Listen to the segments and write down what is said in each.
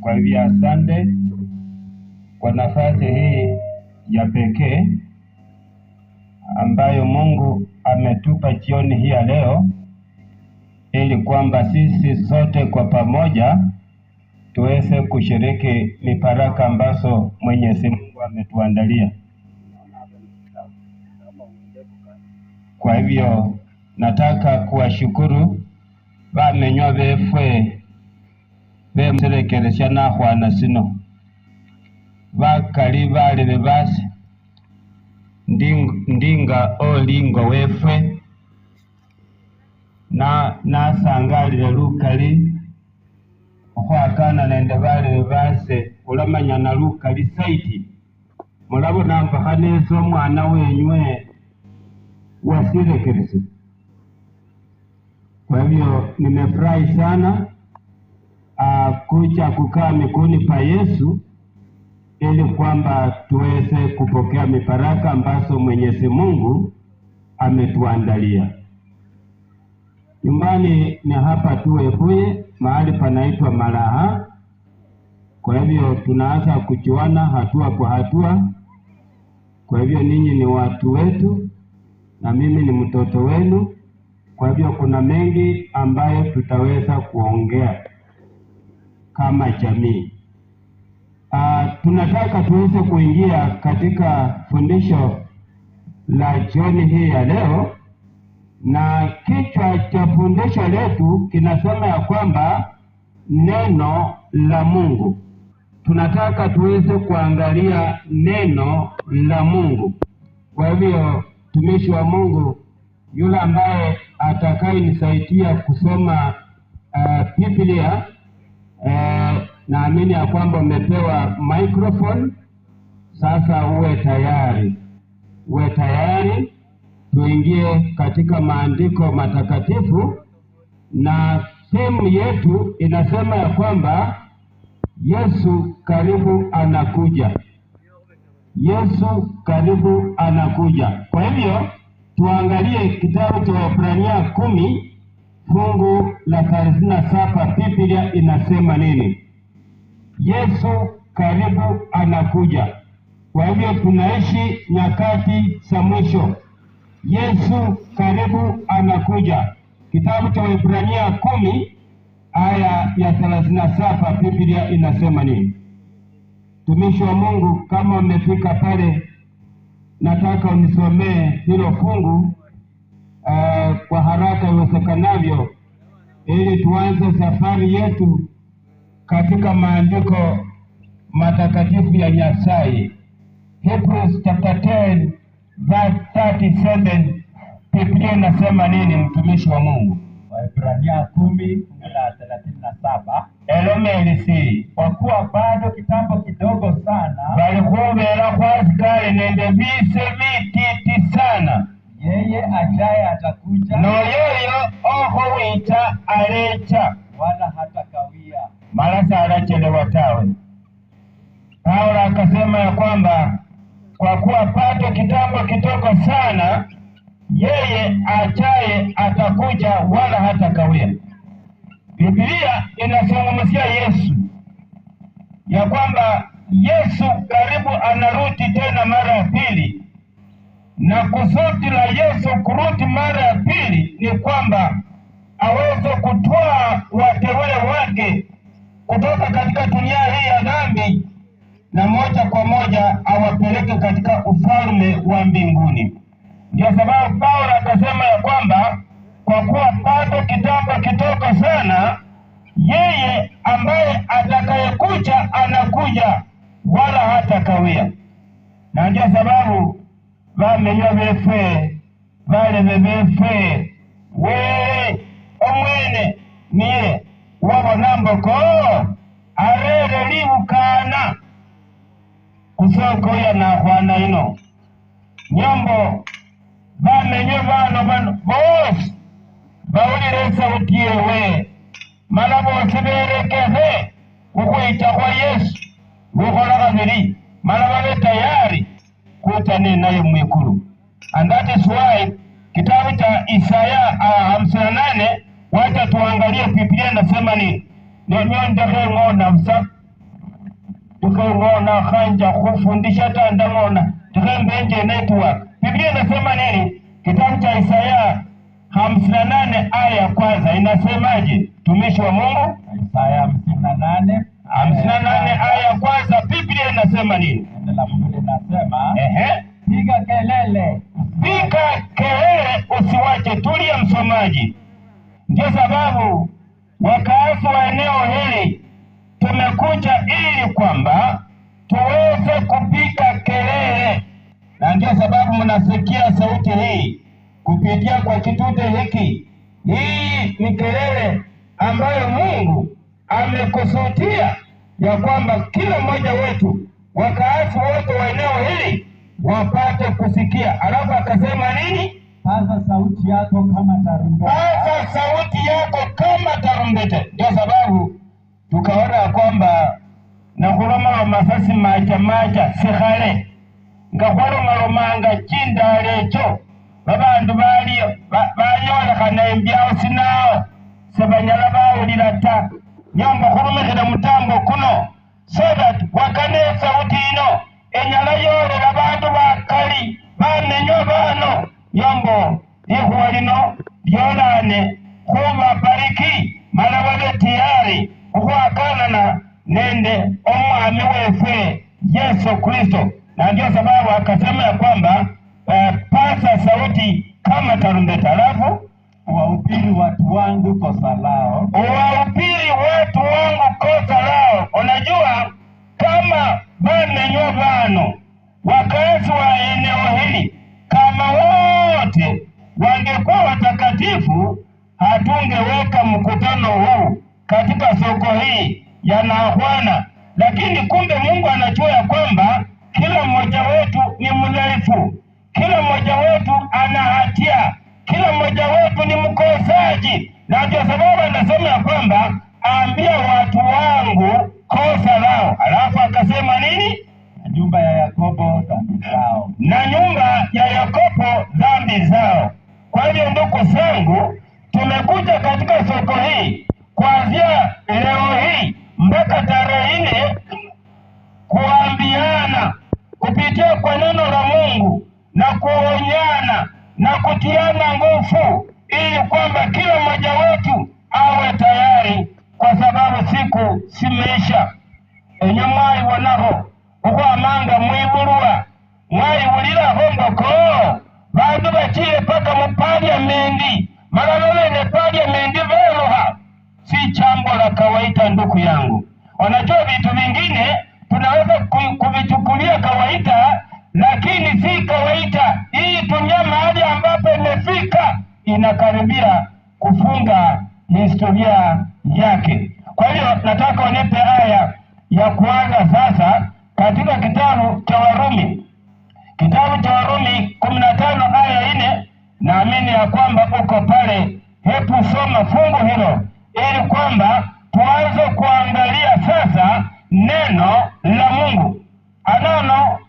Kwa hivyo asante kwa nafasi hii ya pekee ambayo Mungu ametupa jioni hii ya leo, ili kwamba sisi sote kwa pamoja tuweze kushiriki mibaraka ambazo Mwenyezi Mungu ametuandalia. Kwa hivyo nataka kuwashukuru bamenywa befwe bemserekeresha na hwana sino bakali bali basi ndinga olingo wefwe nasangalile lukali okhwakana nende bali base ulamanya na lukali saiti mulabona mpaka neza omwana wenywe wasirekerese. Kwa hivyo nimefurahi sana kuja kukaa miguuni pa Yesu ili kwamba tuweze kupokea mibaraka ambazo Mwenyezi Mungu ametuandalia. Nyumbani ni hapa tu Webuye, mahali panaitwa Malaha. Kwa hivyo tunaanza kujuana hatua kwa hatua. Kwa hivyo ninyi ni watu wetu na mimi ni mtoto wenu. Kwa hivyo kuna mengi ambayo tutaweza kuongea kama jamii. Tunataka tuweze kuingia katika fundisho la jioni hii ya leo, na kichwa cha fundisho letu kinasema ya kwamba neno la Mungu. Tunataka tuweze kuangalia neno la Mungu. Kwa hivyo tumishi wa Mungu yule ambaye atakayenisaidia kusoma Biblia, naamini ya kwamba umepewa microphone. Sasa uwe tayari tuingie katika maandiko matakatifu, na theme yetu inasema ya kwamba Yesu karibu anakuja. Yesu karibu anakuja. Kwa hivyo tuangalie kitabu cha Waebrania 10 fungu la 37. Biblia inasema nini? Yesu karibu anakuja. Kwa hivyo tunaishi nyakati za mwisho. Yesu karibu anakuja. Kitabu cha Waebrania 10 aya ya 37, Biblia inasema nini? Tumishi wa Mungu, kama umefika pale, nataka unisomee hilo fungu kwa haraka iwezekanavyo, ili tuanze safari yetu katika maandiko matakatifu ya Nyasaye. Hebrews chapter 10 verse 37, Biblia inasema nini, mtumishi wa Mungu? Waebrania 10:37. Elomelisi, kwa kuwa bado kitambo kidogo sana balikuwela kwazikale nende bise vititi sana, yeye ajaye atakuja, noyoyo oho wita alecha, wala hatakawia, malasa alachelewa tawe. Paulo akasema ya kwamba kwa kuwa bado kitambo kidogo sana, yeye ajaye atakuja wala hatakawia. Biblia inazungumzia Yesu, ya kwamba Yesu karibu anarudi tena mara ya pili, na kusudi la Yesu kurudi mara ya pili ni kwamba aweze kutoa wateule wake kutoka katika dunia hii ya dhambi, na moja kwa moja awapeleke katika ufalme wa mbinguni. Ndio sababu Paulo akasema ya kwamba kwa kuwa bado kitambo kidogo sana, yeye ambaye atakayekuja anakuja wala hatakawia. Na ndio sababu bamenywa befwe bale befwe we omwene niye wabona mboko arere liukana kusoko ya na hwana ino nyombo bamenywe bano bose bawulire sauti yewe, mala bose berekeze kukwita kwa Yesu gukola kabiri, mala babe tayari kutana naye mwikulu. And that is why kitabu cha Isaya 58, wacha tuangalie Biblia inasema nini. Ndio ndake ngona msa tukangona khanja kufundisha tandamona tukambenje network. Biblia inasema nini? Kitabu cha Isaya 58 aya ya kwanza inasemaje? Tumishi wa Mungu, Isaya 58 aya ya kwanza, Biblia inasema nini? neno la Mungu linasema, Piga kelele usiwache. Tulia msomaji. Ndio sababu wakazi wa eneo hili tumekuja ili kwamba tuweze kupiga kelele, na ndio sababu mnasikia sauti hii kupitia kwa kitude hiki. Hii ni kelele ambayo Mungu amekusudia ya kwamba kila mmoja wetu, wakazi wote wa eneo hili wapate kusikia. Alafu akasema nini? paza sauti yako kama tarumbeta. Paza sauti yako kama tarumbeta. Ndio sababu tukaona kwamba nakuloma masasi maja sikhale ngakhwalomanga chindalecho babandu balyolekhana embyao sinawo sebanyala bawulila ta. Nyomba khulumikhila mutambo kuno so that wakane sauti ino enyala yolela bandu bakali bamenywa bano. Nyombo likhuwa lino lyolane khubabariki mala babe tiyari khukhwakanana nende omwami wefe Yesu Kristo. Na ndio sababu akasema ya kwamba pasa sauti kama tarumbeta. Alafu Wahubiri watu wangu kosa lao. Wahubiri watu wangu kosa lao. Unajua kama bamenywa bano wakazi wa eneo hili, kama wote wangekuwa watakatifu, hatungeweka mkutano huu katika soko hii ya Nahwana. Lakini kumbe Mungu anajua ya kwamba kila mmoja wetu ni mdhaifu, kila mmoja wetu ana hatia, kila mmoja wetu ni mkosaji. Na ndio sababu anasema ya kwamba ambia watu wangu kosa lao. Alafu akasema nini? Na nyumba ya Yakobo dhambi zao. Na nyumba ya Yakobo dhambi zao. Kwa hivyo ndugu zangu, tumekuja katika soko hii kuanzia leo hii mpaka tarehe 4 kuambiana kupitia kwa neno la Mungu na kuonyana na kutiana nguvu, ili kwamba kila mmoja wetu awe tayari, kwa sababu siku simeisha. Enye mwai wonaho ukwamanga mwibulwa mwai wuliraho ngoko bandu bachile paka mu parliamendi malalolene parliamendi veloha. Si jambo la kawaida ndugu yangu. Wanajua vitu vingine tunaweza kuvichukulia kawaida, lakini si kawaida. Hii dunia mahali ambapo imefika inakaribia kufunga historia yake. Kwa hiyo nataka unipe aya ya kwanza sasa katika kitabu cha Warumi. Kitabu cha Warumi 15 aya 4. Naamini ya kwamba uko pale. Hebu soma fungu hilo ili kwamba tuanze kuangalia sasa neno la Mungu. Anano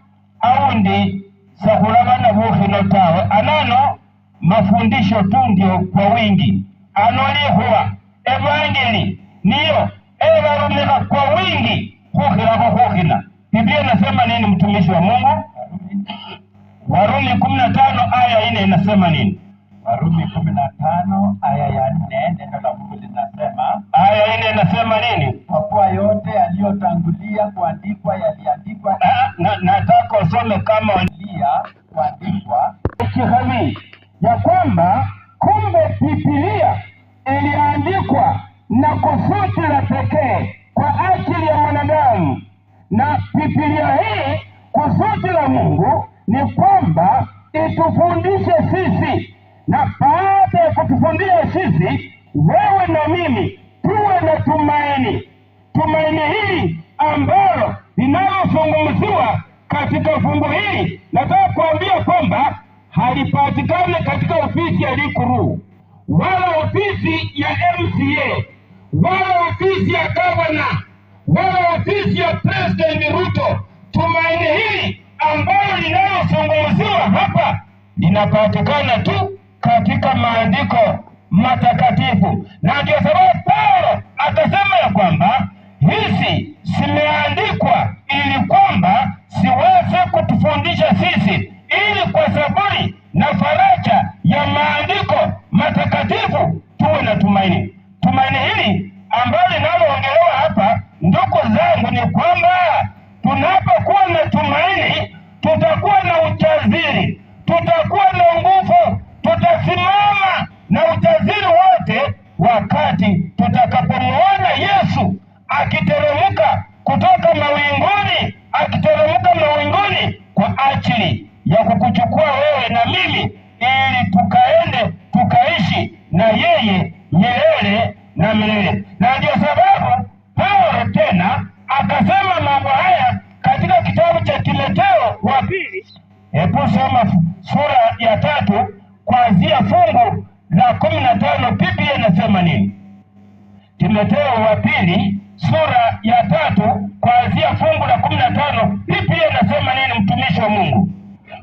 aundi sakulabana bukhino tawe. Anano mafundisho tu ndio kwa wingi. Anolihuwa evangeli niyo evarumika kwa wingi khukhina. Biblia inasema nini mtumishi wa Mungu? Warumi 15 aya 4 inasema nini? Warumi 15 aya ya 4 neno la Mungu linasema, aya 4 inasema nini? Kwa kuwa yote yaliyotangulia kuandikwa yaliandikwa. Nataka usome kama kuandikwa kihami ya kwamba kumbe Biblia iliandikwa na kusudi la pekee kwa ajili ya mwanadamu. Na Biblia hii kusudi la Mungu ni kwamba itufundishe sisi, na baada ya kutufundisha sisi, wewe na mimi tuwe na tumaini. Tumaini hili ambalo linalozungumziwa katika fungu hili, nataka kuambia kwamba halipatikane katika ofisi ya Likuru, wala ofisi ya MCA, wala ofisi ya governor, wala ofisi ya President Ruto. Tumaini hili ambalo linalozungumziwa hapa linapatikana tu katika maandiko matakatifu. Na ndio sababu Paulo akasema ya kwamba hizi zimeandikwa ili kwamba siweze kutufundisha sisi, ili kwa saburi na faraja ya maandiko matakatifu tuwe na tumaini. Tumaini hili ambalo linaloongelewa hapa, ndugu zangu, ni kwamba tunapokuwa na tumaini tutakuwa na ujasiri, tutakuwa na nguvu, tutasimama na ujasiri wote wakati tutakapomuona Yesu akiteremka kutoka mawinguni, akiteremka mawinguni kwa ajili ya kukuchukua wewe na mimi, ili tukaende tukaishi na yeye milele na milele. Na ndio sababu Paulo tena akasema mambo haya katika kitabu cha Timotheo wa pili. Hebu soma sura ya 3 kuanzia fungu la 15. Biblia inasema nini? Timotheo wa pili sura ya 3 kuanzia fungu la 15. Biblia inasema nini, mtumishi wa Mungu?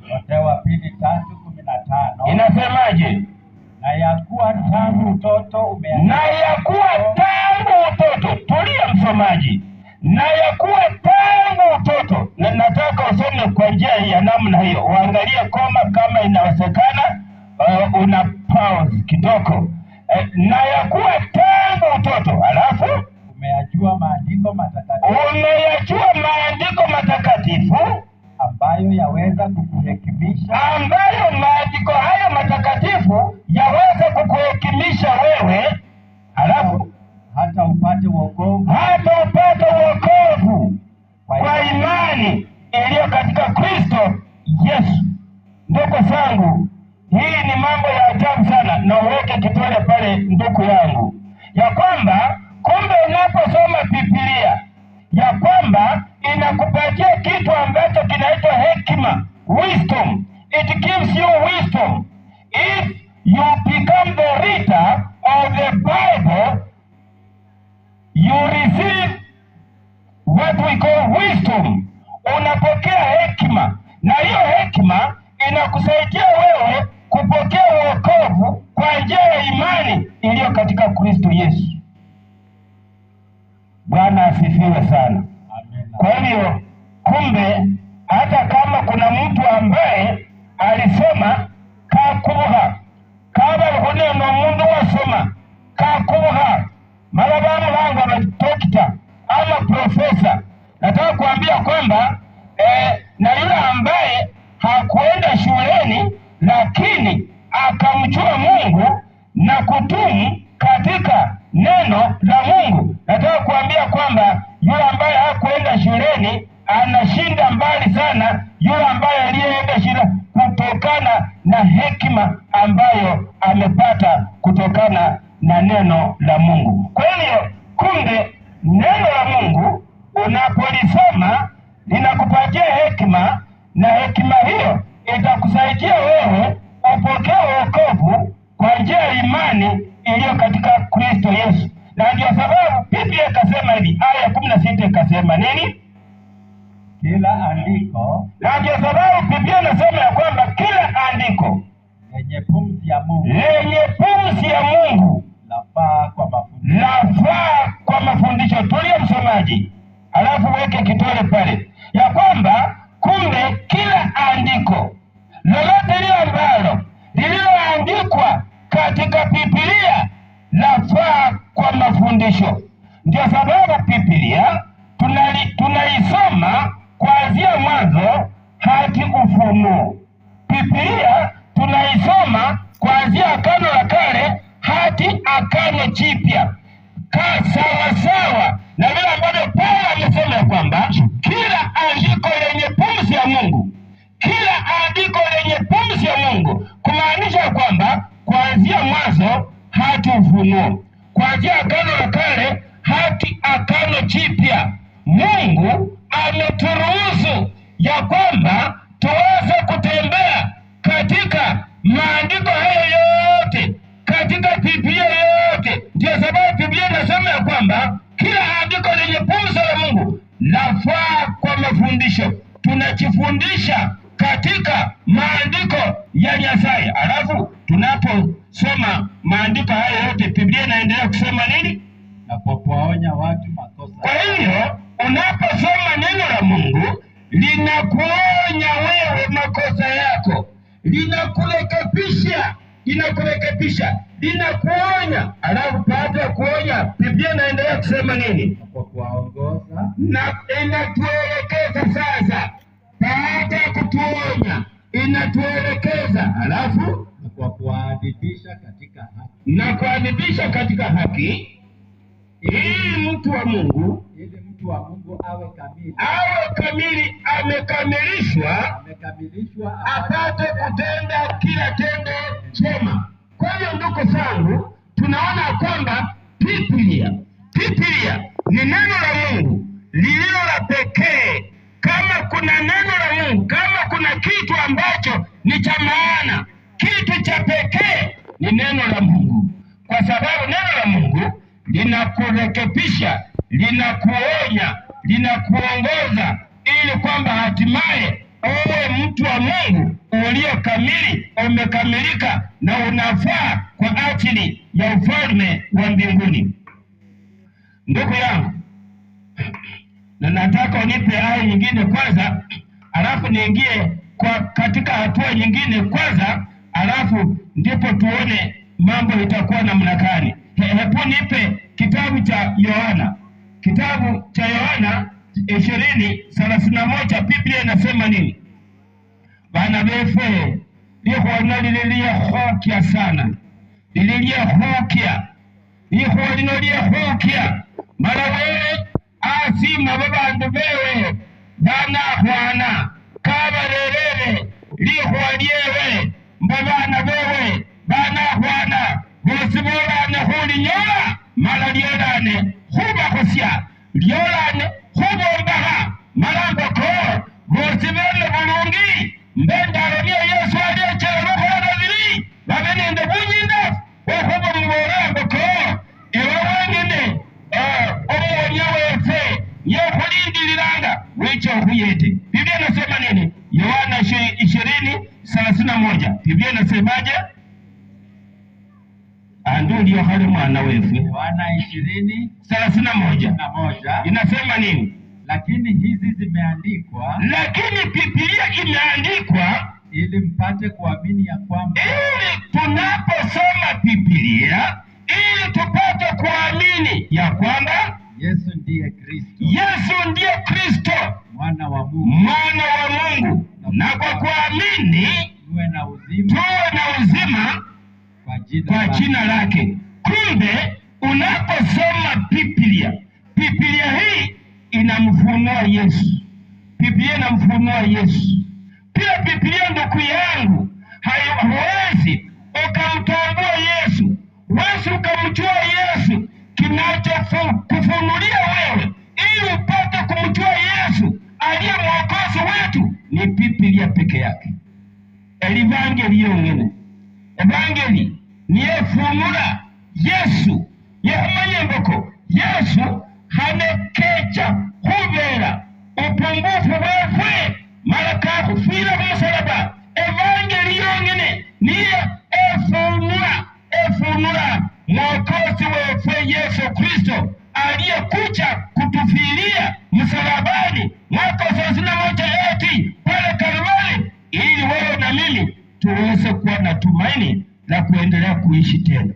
Timotheo wa pili 3:15 inasemaje? Na ya kuwa tangu utoto Tulia msomaji. Na ya kuwa tangu utoto. Na nataka usome kwa njia ya namna hiyo, uangalie koma kama inawezekana, una pause kidogo. Na ya kuwa tangu utoto, alafu umeyajua maandiko matakatifu ambayo yaweza kukuhekimisha, ambayo maandiko hayo matakatifu yaweza kukuhekimisha wewe, alafu hata upate wokovu kwa imani iliyo katika Kristo Yesu. Ndugu zangu, hii ni mambo ya ajabu sana, na uweke kitole pale ndugu yangu, ya kwamba kumbe unaposoma Biblia ya kwamba inakupatia kitu ambacho kinaitwa hekima, wisdom. It gives you wisdom. If you become the reader of the Bible, you receive what we call wisdom. Unapokea hekima, na hiyo hekima inakusaidia wewe kupokea wokovu kwa njia ya imani iliyo katika Kristo Yesu. Bwana asifiwe sana. Amen. Kwa hiyo kumbe, hata kama kuna mtu ambaye alisoma kakubuha kaba huneno mundu wasoma kakubuha malabamu langu wa dokta ama profesa, nataka kuambia kwamba na yule ambaye hakuenda shuleni lakini akamjua Mungu na kudumu katika neno la Mungu, nataka kuambia kwamba yule ambaye hakuenda shuleni anashinda mbali sana yule ambaye aliyeenda shule, kutokana na hekima ambayo amepata kutokana na neno la Mungu. Kwa hiyo kumbe neno la Mungu unapolisoma linakupatia hekima, na hekima hiyo itakusaidia wewe upokee wokovu kwa njia ya imani iliyo katika Kristo Yesu. Na ndio sababu Biblia ikasema hivi, aya 16 ikasema nini? Kila andiko. Na ndio sababu Biblia inasema ya kwamba kila andiko lenye pumzi ya Mungu lafaa kwa mafundisho. Tulia msomaji, alafu weke kitole pale ya kwamba kumbe kila andiko lolote lile ambalo lililoandikwa katika Biblia lafaa kwa mafundisho. Ndio sababu Biblia tunaisoma kuanzia Mwanzo hadi Ufunuo. Biblia tunaisoma kuanzia Agano la Kale hadi Agano Jipya, sawa na vile ambavyo Paulo amesema kwamba kila andiko lenye pumzi ya Mungu, kumaanisha kwamba kuanzia Mwanzo hadi Ufunuo, kuanzia Agano la Kale hadi Agano Jipya, Mungu ameturuhusu ya kwamba tuweze kutembea katika maandiko hayo yote, katika Biblia yote. Ndio sababu Biblia inasema ya kwamba kila andiko lenye pumzi ya Mungu lafaa kwa mafundisho. Tunajifundisha katika maandiko ya Nyasaye, alafu tunaposoma maandiko hayo yote, Biblia inaendelea kusema nini? Na kwa kuwaonya watu makosa. Kwa hiyo unaposoma neno la Mungu linakurekebisha, linakuonya. Alafu baada ya kuonya, Biblia inaendelea kusema nini? Kwa kuwaongoza, na inatuelekeza sasa. Baada ya kutuonya, inatuelekeza, alafu kwa kuadibisha katika haki, na kuadibisha katika haki, ili mtu wa Mungu awe kamili, amekamilishwa apate kutenda kila tendo jema. Kwa hiyo ndugu zangu, tunaona kwamba Biblia ni neno la Mungu lililo la pekee. Kama kuna neno la Mungu, kama kuna kitu ambacho ni cha maana, kitu cha pekee ni neno la Mungu, kwa sababu neno la Mungu linakurekebisha, linakuonya, linakuongoza, ili kwamba hatimaye uwe mtu wa Mungu ulio kamili, umekamilika na unafaa kwa ajili ya ufalme wa mbinguni. Ndugu yangu, na nataka unipe aya nyingine kwanza, alafu niingie katika hatua nyingine kwanza, alafu ndipo tuone mambo itakuwa namna gani. Hebu nipe kitabu cha Yohana. Kitabu cha Yohana 20:31, Biblia inasema nini? Bana befe lihona lilihokia sana, lilihokia lihona lilihokia mara wewe asima babandu bewe bana hwana kabarerere lihwaliewe mbabana bewe bana hwana bose bolane hulinyola mala lyolane hubakosya lyolane hubombaha malamboko bose bene bulungi mbendalo niyo Yesu aliyechera ruhona biri babenende bunyinda okuba mubolamboko ewe wengene omuwonya wefe yokulindiliranga wecho huyete. Biblia inasema nini? Yohana 20:31. Biblia inasemaje? Ndio hali mwana wefe. Yohana 20:31 inasema nini? Lakini hizi zimeandikwa, lakini Biblia imeandikwa ili mpate kuamini ya kwamba, ili tunaposoma Biblia, ili tupate kuamini ya kwamba Yesu ndiye Kristo. Yesu ndiye Kristo, mwana wa Mungu. Mwana wa Mungu. Na kwa kuamini tuwe na uzima kwa jina lake. Kumbe unaposoma Biblia, Biblia hii inamfunua Yesu. Biblia inamfunua Yesu. Pia Biblia, ndugu yangu, huwezi ukamtambua Yesu, huwezi ukamjua Yesu. Kinachokufunulia wewe ili upate kumjua Yesu aliye mwokozi wetu ni Biblia peke yake. Evangeli yongene. Evangeli niye funula Yesu yehumanye mboko Yesu hanekecha hubera upungufu wewe mara kakufira kumusalaba. Evangeli yongene niye efunula mwokozi wewe Yesu Kristo aliyekuja kutufilia msalabani mwaka 31 pale Kalvari, ili wewe na mimi tuweze kuwa na tumaini la kuendelea kuishi tena.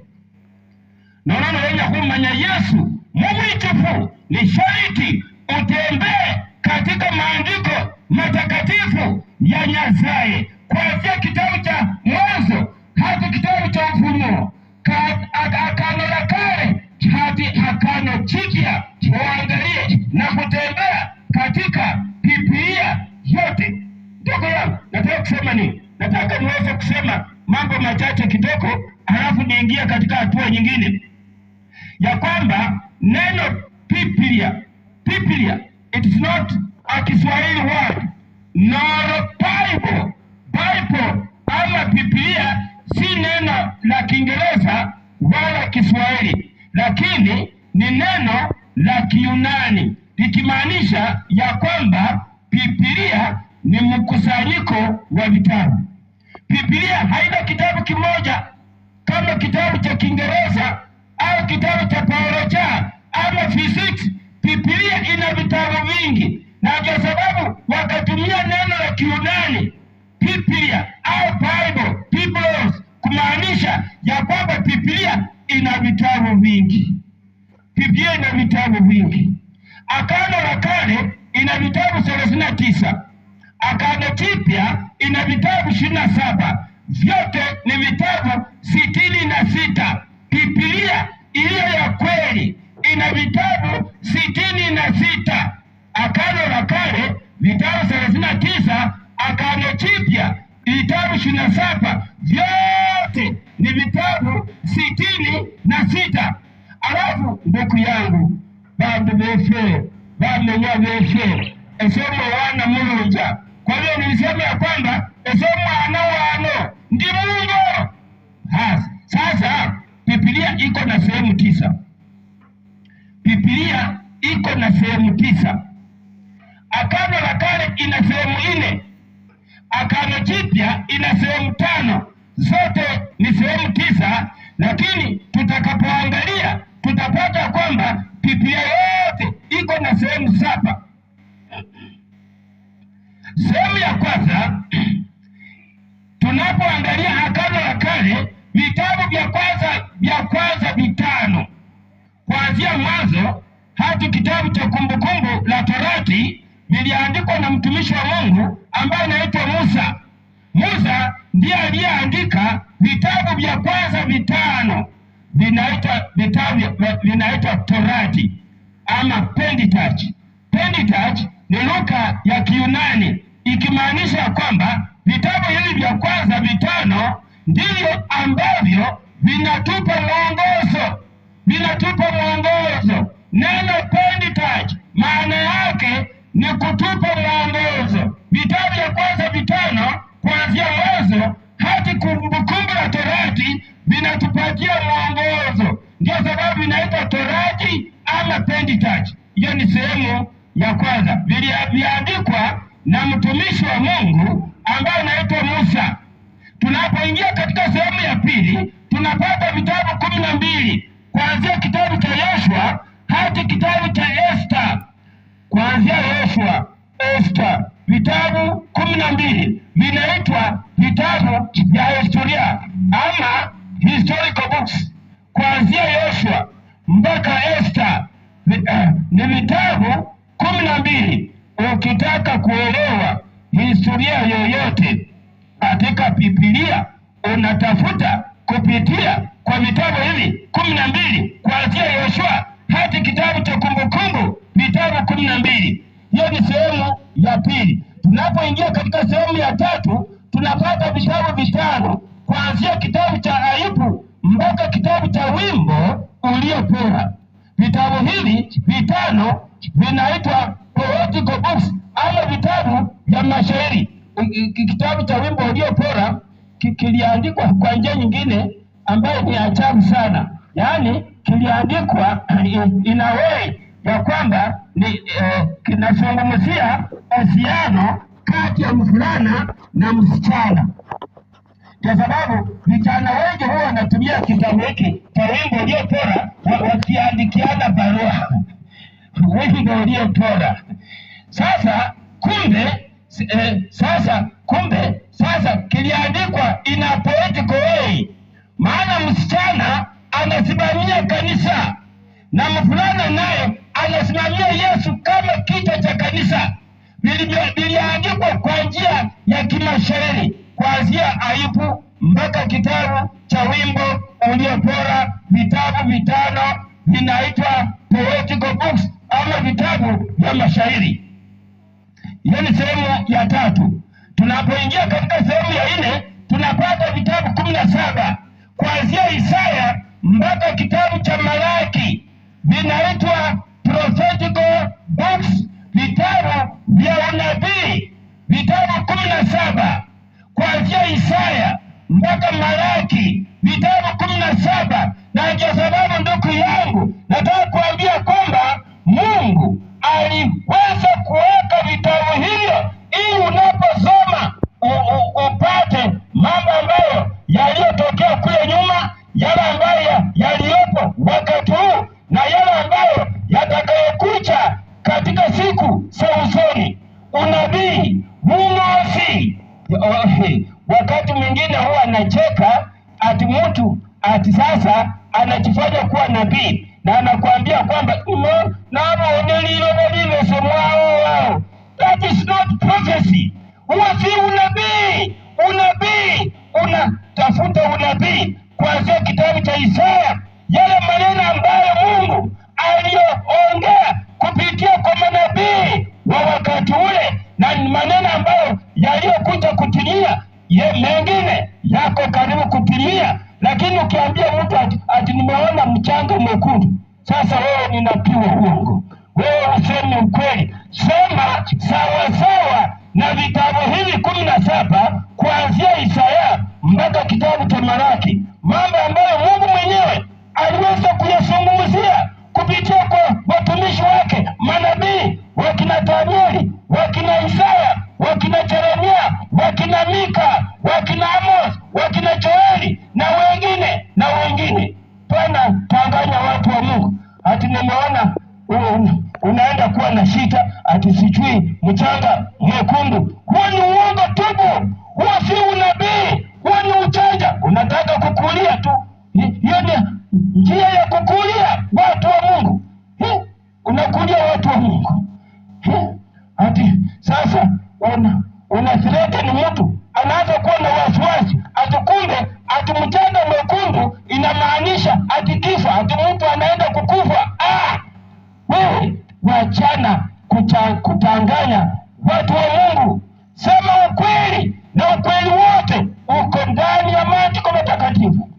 Naona wenye kumanya Yesu mumwitufu ni sharti utembee katika maandiko matakatifu ya Nyasaye, kuanzia kitabu cha Mwanzo hadi kitabu cha Ufunuo, Agano la Kale hadi Agano Jipya. Tuangalie na kutembea katika Biblia yote. Ndugu yangu, nataka kusema nini? Nataka niweze kusema mambo machache kidogo, halafu niingia katika hatua nyingine ya kwamba neno Biblia, it is not a Kiswahili word, nor Bible ama Biblia si neno la Kiingereza wala Kiswahili, lakini ni neno la Kiyunani, likimaanisha ya kwamba Biblia ni mkusanyiko wa vitabu. Biblia haina kitabu kimoja kama kitabu cha Kiingereza au kitabu cha biolojia ama physics. Biblia ina vitabu vingi, na kwa sababu wakatumia neno la Kiyunani Biblia au Bible vitabu vingi. Agano la Kale ina vitabu 39. Agano Jipya ina vitabu 27. Vyote ni vitabu 66. Biblia iliyo ya kweli ina vitabu 66. Agano la Kale vitabu 39, Agano Jipya vitabu 27. Vyote ni vitabu 66. Alafu ndugu yangu, bandu befe bamenya befe esomo wana mulunja. Kwa hiyo nilisema ya kwamba esomo wano ndi Mungu. Sasa Biblia iko na sehemu 9. Biblia iko na sehemu 9. Agano la Kale ina sehemu 4. Agano Jipya ina sehemu 5. Zote ni sehemu 9, lakini tutakapoangalia tutapata kwamba Biblia yote iko na sehemu 7. Sehemu ya kwanza, tunapoangalia Agano la Kale, vitabu vya kwanza 5 kuanzia Mwanzo hadi kitabu cha Kumbukumbu la Torati viliandikwa na mtumishi wa Mungu ambaye anaitwa Musa. Musa ndiye aliyeandika vitabu vya kwanza 5, vinaitwa Torati ama Pentateuch. Pentateuch ni lugha ya Kiyunani, ikimaanisha kwamba vitabu hivi vya kwanza 5 ndivyo ambavyo vinatupa mwongozo. Neno Pentateuch maana yake ni kutupa mwongozo. Vitabu vya kwanza 5 kuanzia Mwanzo hadi Kumbukumbu la Torati vinatupatia mwongozo. Ndio sababu inaitwa Torati ama Pentateuch. Hiyo ni sehemu ya kwanza. Viliandikwa na mtumishi wa Mungu ambaye anaitwa Musa. Tunapoingia katika sehemu ya pili, tunapata vitabu 12 kuanzia kitabu cha Yoshua hadi kitabu cha Esta. Kuanzia Yoshua, Esta, vitabu 12 vinaitwa vitabu vya historia ama historical books. Kuanzia Yoshua mpaka Esta ni vitabu 12. Ukitaka kuelewa historia yoyote katika Biblia, unatafuta kupitia kwa vitabu hivi 12 kuanzia Yoshua hadi kitabu cha Kumbukumbu, vitabu 12. Hiyo ni sehemu ya pili. Tunapoingia katika sehemu ya tatu, tunapata vitabu 5 kuanzia kitabu cha Ayubu mpaka kitabu cha Wimbo Uliopora. Vitabu hivi 5 vinaitwa poetical books ama vitabu vya mashairi. Kitabu cha Wimbo Uliopora kiliandikwa kwa njia nyingine ambayo ni ajabu sana. Yaani kiliandikwa in a way ya kwamba ni kinazungumzia uhusiano kati ya mvulana na msichana. Kwa sababu vijana wengi huwa wanatumia kitabu hiki cha Wimbo Uliopora wakiandikiana barua. Wimbo Uliopora. Sasa kumbe kiliandikwa in a poetical way. Maana msichana anasimamia kanisa na mvulana naye anasimamia Yesu kama kichwa cha kanisa. Viliandikwa kwa njia ya kimashairi kuanzia Ayubu mpaka kitabu cha Wimbo Uliopora. Vitabu 5 vinaitwa poetical books ama vitabu vya mashairi. Hiyo ni sehemu ya 3. Tunapoingia katika sehemu ya 4, tunapata vitabu 17 kuanzia Isaya mpaka kitabu cha Malaki. Vinaitwa prophetical books, vitabu vya unabii. Vitabu 17 kuanzia Isaya mpaka Malaki, vitabu 17. Na ndio sababu ndugu yangu, nataka kuambia kwamba Mungu aliweza kuweka vitabu hivyo ili unaposoma upate mambo ambayo yaliyotokea kule nyuma, yale ambayo yaliyopo wakati huu na yale ambayo yatakayokuja katika siku za usoni. Unabii humosi. Wakati mwingine huwa anacheka ati mtu ati sasa anajifanya kuwa nabii na anakuambia kwamba halisi. Huo si unabii. Unabii unatafuta unabii kuanzia kitabu cha Isaya, yale maneno ambayo Mungu aliyoongea kupitia kwa manabii wa wakati ule, na maneno ambayo yaliyokuja kutimia. Mengine yako karibu kutimia, lakini ukiambia mtu ati nimeona mchanga mwekundu, sasa wewe ni nabii wa uongo, wewe usemi ukweli. Sema sawa sawa na vitabu hivi 17 kuanzia Isaya mpaka kitabu cha Malaki, mambo ambayo Mungu mwenyewe aliweza kuyazungumzia kupitia kwa watumishi wake manabii, wakina Danieli, wakina Isaya, wakina Yeremia, wakina Mika, wakina Amos, wakina Joeli na wengine. Pana tanganya watu wa Mungu ati nimeona unaenda kuwa na shida ati sijui mchanga mwekundu. Huo ni uongo tupu. Huo si unabii, huo ni ujanja. Unataka kukulia tu. Hiyo ni njia ya kukulia watu wa Mungu. Unakulia watu wa Mungu. Ati sasa unathirete ni mtu anaanza kuwa na wasiwasi ati kumbe ati mchanga mwekundu inamaanisha ati kifo, ati mtu anaenda kukufa. Wewe wachana kutanganya watu wa Mungu. Sema ukweli, na ukweli wote uko ndani ya maandiko matakatifu.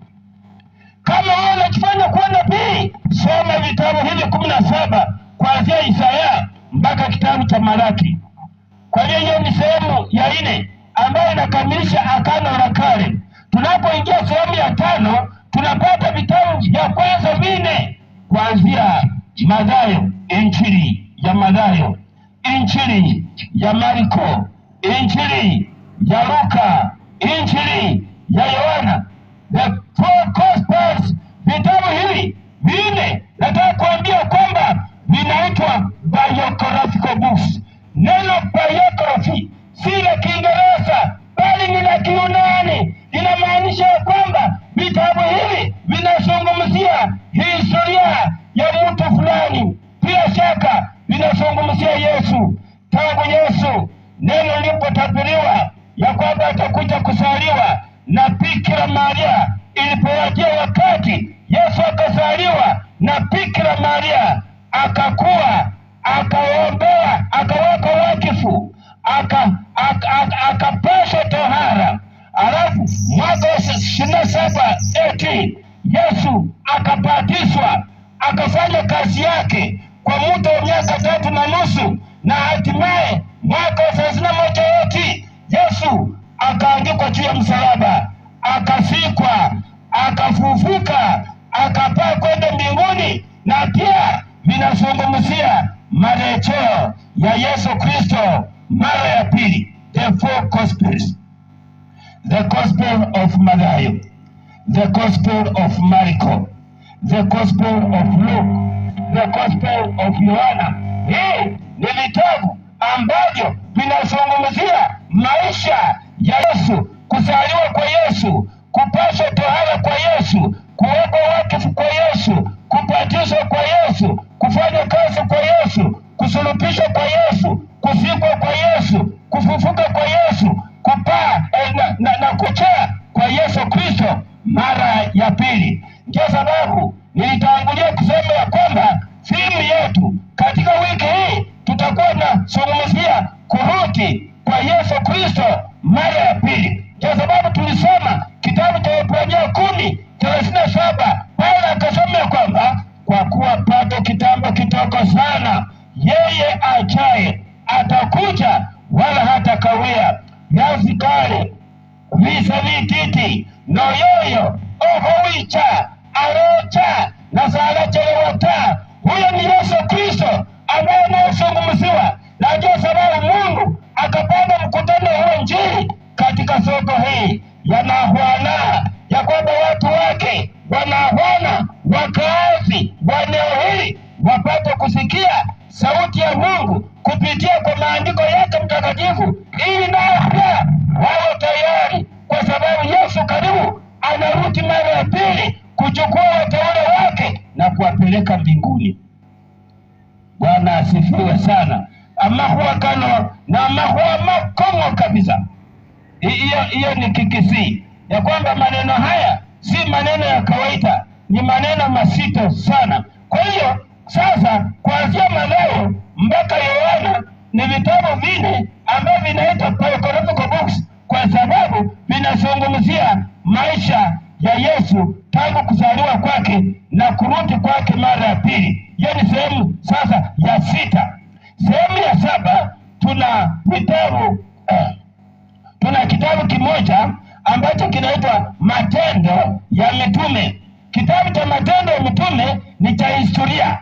Kama wewe unajifanya kuwa nabii, soma vitabu hivi 17 kuanzia Isaya mpaka kitabu cha Malaki. Kwa hiyo ni sehemu ya 4 ambayo inakamilisha Agano la Kale. Tunapoingia sehemu ya 5, tunapata vitabu vya kwanza 4 kuanzia Mathayo, Injili ya Mathayo, Injili ya Marko, Injili ya Luka, Injili ya Yohana, the 4 Gospels. Vitabu hivi 4 nataka kuambia kwamba vinaitwa biographical books. Neno biography si la Kiingereza bali ni la Kiyunani. Inamaanisha kwamba vitabu hivi vinazungumzia historia ya mtu fulani. Bila shaka vinazungumzia Yesu. Tangu Yesu neno lilipotabiriwa ya kwamba atakuja kuzaliwa na Bikira Maria, ilipowajia wakati Yesu akazaliwa na Bikira Maria, akakuwa, akaombewa, akawekwa wakifu, akapashwa tohara. Alafu mwaka 27 AD Yesu akabatizwa, akafanya kazi yake kwa muda wa miaka 3.5, na hatimaye mwaka 31 AD Yesu akaangikwa juu ya msalaba, akazikwa, akafufuka, akapaa kwenda mbinguni. Na pia vinazungumzia marejeo ya Yesu Kristo mara ya pili. The 4 Gospels: the Gospel of Mathayo, the Gospel of Marko, the Gospel of Luke, the Gospel of Yohana. Hii ni vitabu ambavyo vinazungumzia maisha ya Yesu, kuzaliwa kwa Yesu, kupashwa tohara kwa Yesu, kuwekwa wakifu kwa Yesu, kubatizwa kwa Yesu, kufanya kazi kwa Yesu, kusulubishwa kwa Yesu, kuzikwa kwa Yesu, kufufuka kwa Yesu, kupaa na kuchaa kwa Yesu Kristo mara ya pili. Ndio sababu nilitangulia kusema ya kwamba simu yetu katika wiki hii tutakuwa na zungumzia kurudi kwa Yesu Kristo mara ya pili. Ndio sababu tulisoma kitabu cha Waebrania 10:37, Paulo akasema kwamba kwa kuwa bado kitambo kitoko sana, yeye ajaye atakuja wala hatakawia. Yazi kale visa vititi no yoyo ohowicha arocha na zalachelewata. Huyo ni Yesu Kristo ambaye anazungumziwa, na ndio sababu Mungu akapanga mkutano wa Injili katika soko hii ya Nahwana, ya kwamba watu wake Wanahwana, wakaazi wa eneo hili wapate kusikia sauti ya Mungu kupitia kwa maandiko yake mtakatifu, ili nao pia wawe tayari, kwa sababu Yesu karibu anarudi mara ya pili kuchukua wateule wake na kuwapeleka mbinguni. Bwana asifiwe sana. amahua kano na amahua makongo kabisa. Hiyo ni kikisi ya kwamba maneno haya si maneno ya kawaida, ni maneno mazito sana. Kwa hiyo sasa kuanzia Mathayo mpaka Yohana ni vitabu vine ambavyo vinaitwa biographical books, kwa sababu vinazungumzia maisha ya Yesu tangu kuzaliwa kwake na kurudi kwake mara ya pili. Hiyo ni sehemu sasa ya 6. Sehemu ya 7 tuna kitabu kimoja ambacho kinaitwa Matendo ya Mitume. Kitabu cha Matendo ya Mitume ni cha historia.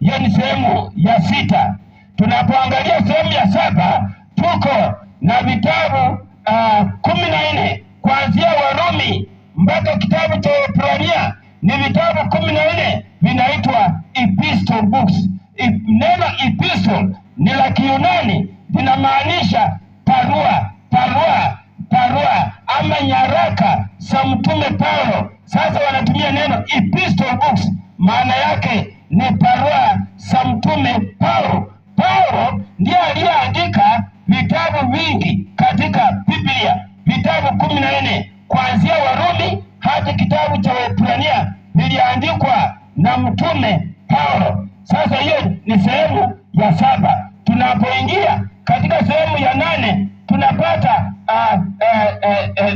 Hiyo ni sehemu ya 6. Tunapoangalia sehemu ya 7 tuko na vitabu 14 kuanzia Warumi mpaka kitabu cha Waebrania. Ni vitabu 14 vinaitwa epistle books. Neno epistle ni la Kiyunani, linamaanisha barua ama nyaraka za mtume Paulo. Sasa wanatumia neno epistle books, maana yake ni barua za mtume Paulo. Paulo ndiye aliyeandika vitabu vingi katika Biblia, vitabu 14 kuanzia Warumi hadi kitabu cha Waebrania viliandikwa na mtume Paulo. Sasa hiyo ni sehemu ya 7. Tunapoingia katika sehemu ya 8 tunapata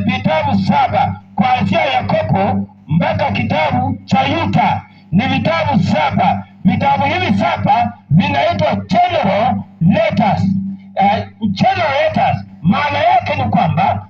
vitabu 7 kuanzia Yakobo mpaka kitabu cha Yuda. Ni vitabu 7. Vitabu hivi 7 vinaitwa general letters. General letters maana yake ni kwamba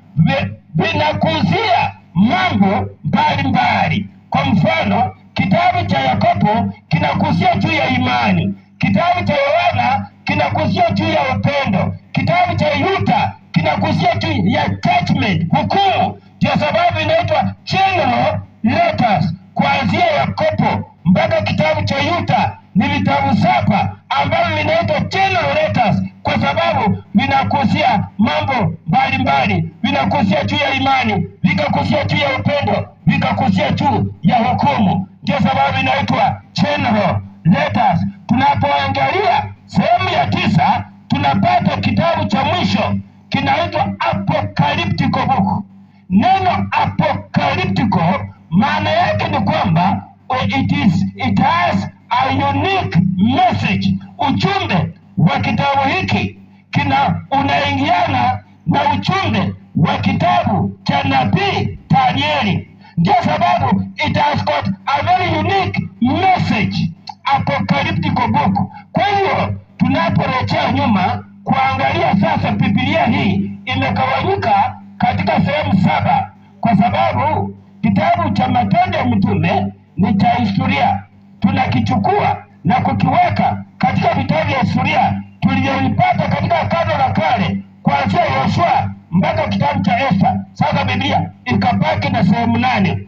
vinakuzia mambo mbalimbali. Kwa mfano, kitabu cha Yakobo kinakuzia juu ya imani, kitabu cha Yohana kinakuzia juu ya upendo, kitabu cha Yuda kinakuzia juu ya judgment, hukumu. Ndio sababu inaitwa general letters. Kuanzia Yakobo mpaka kitabu cha Yuda ni vitabu 7 ambavyo vinaitwa general letters, kwa sababu vinakuzia mambo mbalimbali. Vinakuzia juu ya imani, vikakuzia juu ya upendo, vikakuzia juu ya hukumu. Ndio sababu inaitwa general letters. Tunapoangalia sehemu ya 9 tunapata kitabu cha mwisho kinaitwa apocalyptical book. Neno apocalyptical maana yake ni kwamba it has a unique message. Ujumbe wa kitabu hiki unaingiana na ujumbe wa kitabu cha nabii Danieli. Ndio sababu it has got a very unique message, apocalyptical book. Kwa hiyo tunaporejea nyuma kuangalia sasa, Biblia hii imegawanyika katika sehemu 7, kwa sababu kitabu cha Matendo ya Mitume ni cha historia. Tunakichukua na kukiweka katika vitabu vya historia tulivyoipata katika Agano la Kale kuanzia Yoshua mpaka kitabu cha Esta. Sasa Biblia ikabaki na sehemu 8,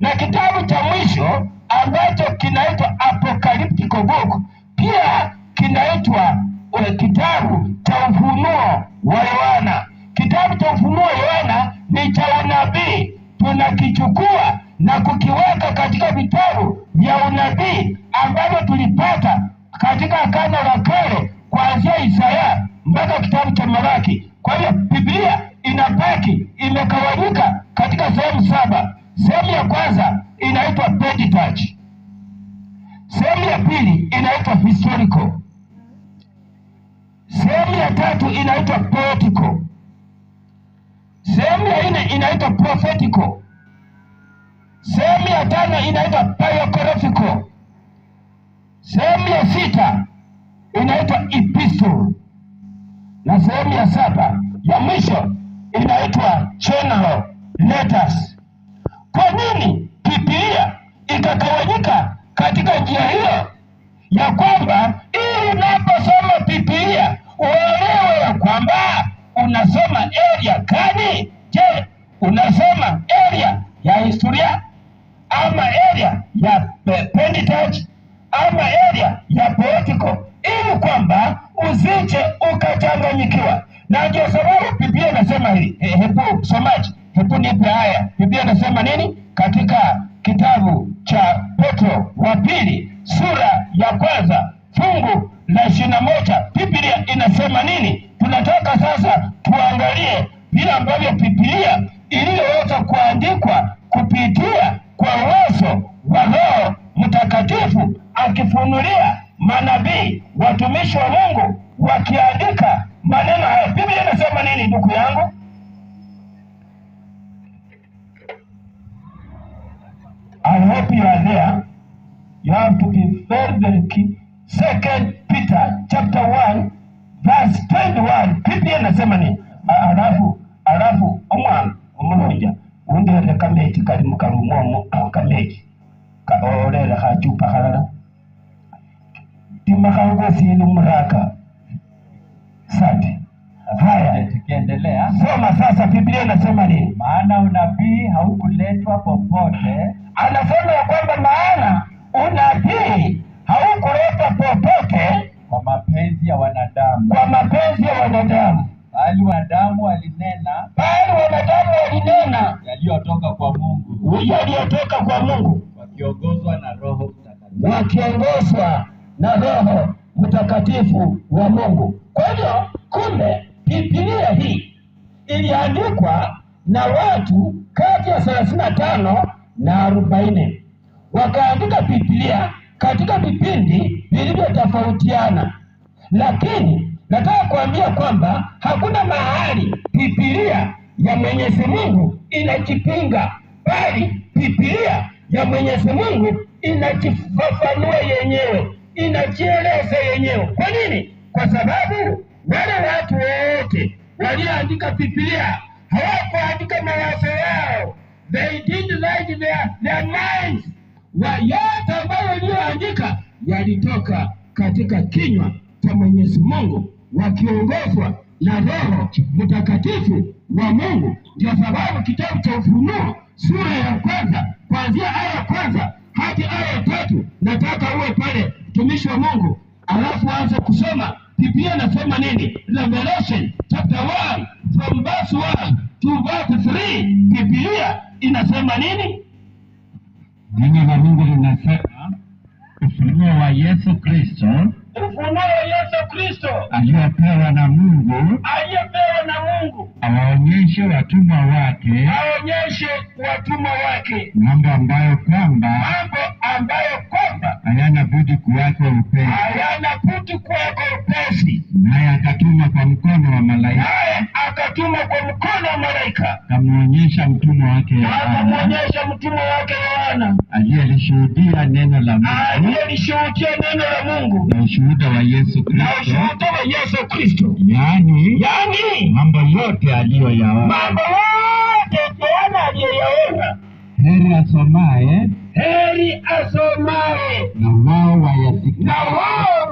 na kitabu cha mwisho ambacho kinaitwa apocalyptical book pia kinaitwa kitabu cha Ufunuo wa Yohana. Kitabu cha Ufunuo wa Yohana ni cha unabii. Tunakichukua na kukiweka katika vitabu vya unabii ambavyo tulipata katika Agano la Kale kuanzia Isaya mpaka kitabu cha Malaki. Kwa hiyo Biblia inabaki imegawanyika katika sehemu 7. Sehemu ya kwanza inaitwa Pentateuch. Sehemu ya pili inaitwa historical. Sehemu ya 3 inaitwa poetical. Sehemu ya 4 inaitwa prophetical. Sehemu ya 5 inaitwa biographical. Sehemu ya 6 inaitwa epistle, na sehemu ya 7 ya mwisho inaitwa general letters. Kwa nini Biblia ikagawanyika katika njia hiyo? Ya kwamba ili unaposoma Biblia uelewe ya kwamba unasoma area gani. Je, unasoma area ya historia ama area ya Pentateuch ama area ya poetical, ili kwamba usije ukachanganyikiwa. Na ndio sababu Biblia inasema hili. Hebu somaji, hebu nipe haya. Biblia inasema nini katika kitabu cha Petro wa pili sura ya 1 fungu la 21 Biblia inasema nini? Tunataka sasa tuangalie vile ambavyo Biblia iliyoweza kuandikwa kupitia kwa uwezo wa Roho Mtakatifu akifunulia manabii, watumishi wa Mungu wakiandika maneno haya. Biblia inasema nini ndugu yangu? I hope you are there. You have to be very, very key. 2 Peter chapter 1 verse 21. Biblia inasema nini? Alafu omwana omulonja undele kameji kali mukarumomo kameji kaolele hachupa halala timakangosi ni mraka. Sante. Haya, tukiendelea. Soma sasa Biblia inasema nini? Maana unabii haukuletwa popote. Anasema ya kwamba maana unabii haukuletwa popote kwa mapenzi ya wanadamu. Kwa mapenzi ya wanadamu. Bali wanadamu walinena yaliyotoka kwa Mungu. Yaliyotoka kwa Mungu. Wakiongozwa na Roho Mtakatifu. Wakiongozwa na Roho Mtakatifu wa Mungu. Kwa hiyo kumbe Biblia hii iliandikwa na watu kati ya 35 na 40. Wakaandika Biblia katika vipindi vilivyotofautiana. Lakini nataka kuambia kwamba hakuna mahali Biblia ya Mwenyezi Mungu inajipinga, bali Biblia ya Mwenyezi Mungu inajifafanua yenyewe, inajieleza yenyewe. Kwa nini? Kwa sababu wale watu wote walioandika Biblia hawakuandika mawazo yao. They didn't write their minds. Yote ambayo walioandika yalitoka katika kinywa cha Mwenyezi Mungu, wakiongozwa na Roho Mtakatifu wa Mungu. Ndio sababu kitabu cha Ufunuo sura ya 1 kuanzia aya ya 1 hadi aya ya 3, nataka uwe pale mtumishi wa Mungu, alafu anze kusoma Biblia inasema nini. Revelation chapter 1 from verse 1 to verse 3, Biblia inasema nini? Neno la Mungu linasema ufunuo wa Yesu Kristo. Ufunuo wa Yesu Kristo aliyopewa na Mungu. Awaonyeshe watumwa wake. Mambo ambayo kwamba hayana budi kuwako upesi. Naye akatuma kwa mkono wa malaika. Kamwonyesha mtumwa wake Yohana. Aliyelishuhudia neno la Mungu. Na ushuhuda wa Yesu Kristo. Yaani mambo yote aliyoyaona. Heri asomaye na wao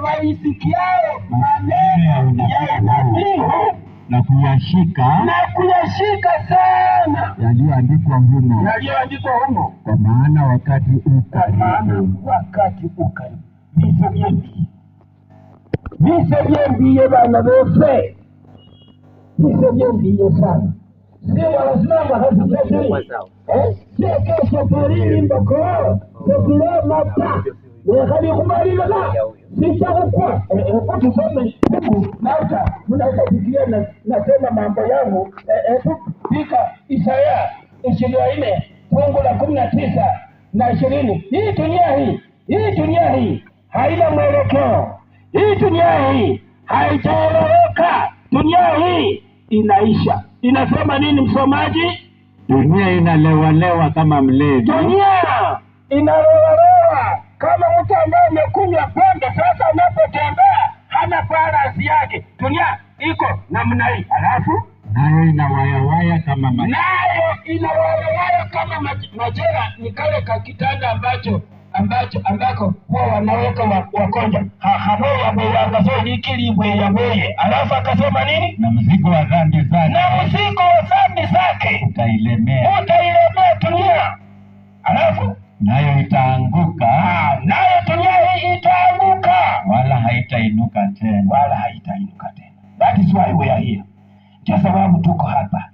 wayasikiao maneno ya nabii na kuyashika sana yaliyoandikwa humo, kwa maana wakati ukaribu. Mise byembiye bana befe. Mise byembiye sana. Sio wazima hazipesi. Sio kesho polini mbako. Sio mata. Kali kumalila na. Sisha kukua. Tusome huku nauta. Mnaweza kufikiria nasema mambo yangu. Pika Isaya 24 fungu la 19 na 20. Hii dunia hii haina mwelekeo. Hii dunia hii haijaeleweka. Dunia hii inaisha. Inasema nini msomaji? Dunia inalewalewa kama mlevi. Dunia inalewalewa kama mtu ambaye amekunywa pombe. Sasa anapotembea hana balance yake. Dunia iko namna hii. Alafu nayo inawayawaya kama majera. Ni kale kakitanda ambako kwa wanaweka wakonja. Akaso nikilibwe ya mweye. Alafu akasema nini? Na mzigo wa dhambi zake utailemea dunia. Alafu nayo itaanguka. Nayo dunia hii itaanguka. Wala haitainuka tena. That is why we are here. Kwa sababu tuko hapa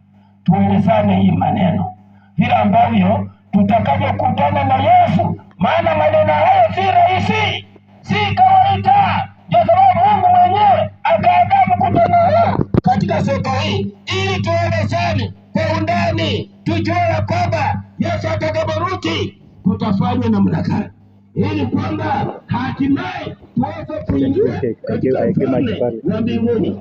tuelezane hii maneno vile ambavyo tutakavyokutana na Yesu. Maana maneno haya si rahisi, si kawaida. Kwa sababu katika soka hii, ili tuelezane kwa undani, tujue ya kwamba Yesu atakaporudi tutafanya namna gani, ili kwamba hatimaye tuweze kuingia katika ufalme wa mbinguni.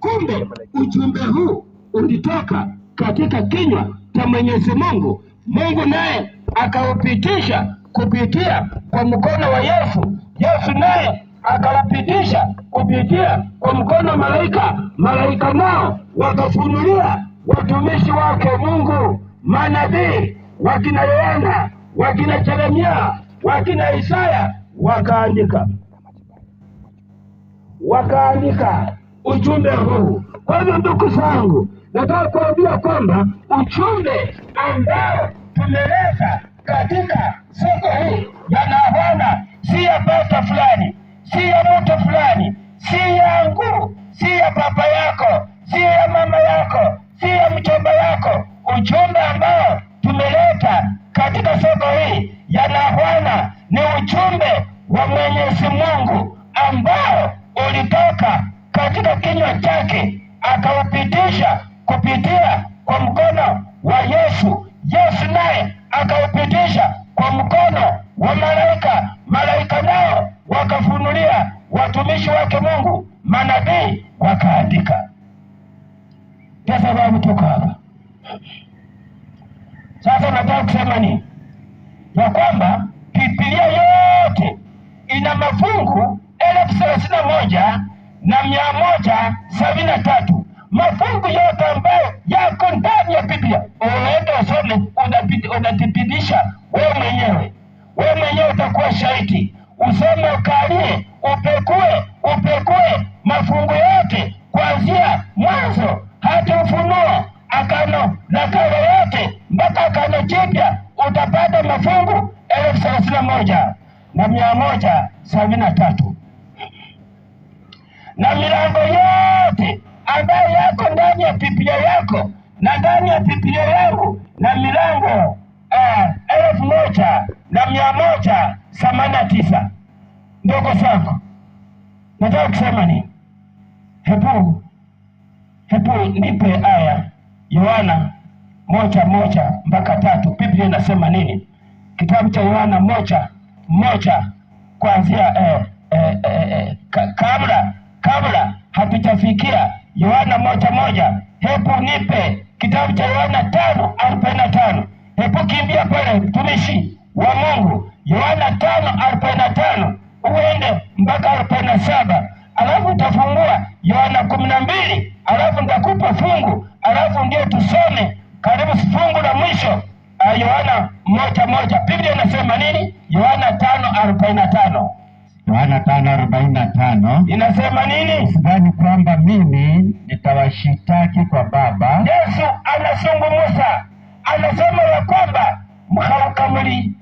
Kumbe ujumbe huu ulitoka katika kinywa cha Mwenyezi Mungu. Mungu naye akaupitisha kupitia kwa mkono wa Yesu. Yesu naye akaupitisha kupitia kwa mkono wa malaika. Malaika nao wakafunulia watumishi wake Mungu, manabii, wakina Yohana, wakina Yeremia, wakina Isaya, wakaandika ujumbe huu. Kwa hivyo ndugu zangu, nataka kuambia kwamba ujumbe ambao tumeleta katika siku hii ya Nahwana si ya pasta fulani, si ya mtu fulani, si yangu, si ya baba yako, si ya mama yako, si ya mchomba yako. Ujumbe ambao tumeleta katika siku hii ya Nahwana ni ujumbe wa Mwenyezi Mungu ambao ulitoka katika kinywa chake, akaupitisha kupitia kwa mkono wa Yesu. Yesu naye akaupitisha kwa mkono wa malaika. Malaika nao wakafunulia watumishi wake Mungu, manabii, wakaandika. Kwa sababu tuko hapa sasa, nataka kusema nini? Ya kwamba Biblia yote ina mafungu 31,173 mafungu yote ambayo yako ndani ya Biblia. Uende usome, unathibitisha wewe mwenyewe. Wewe mwenyewe utakuwa shahidi. Usome, ukalie, upekue mafungu yote kuanzia Mwanzo hadi Ufunuo, Agano la Kale yote mpaka Agano Jipya, utapata mafungu 31,173 na milango yote ambayo yako ndani ya Biblia yako na ndani ya Biblia yangu, na milango 1,189. Ndugu zangu, nataka kusema nini? Hebu nipe aya Yohana 1:1-3. Biblia inasema nini? Kitabu cha Yohana 1:1 kuanzia kabla hatujafikia Yohana 1:1, hebu nipe kitabu cha Yohana 5:45. Hebu kimbia pale, mtumishi wa Mungu, Yohana 5:45 uende mpaka 47, alafu utafungua Yohana 12, alafu nitakupa fungu, alafu ndio tusome karibu fungu la mwisho Yohana 1:1. Biblia inasema nini? Yohana 5:45. Yohana 5:45 inasema nini? Sidhani kwamba mimi nitawashitaki kwa Baba. Yesu anazungumza, anasema ya kwamba mkhaukamuli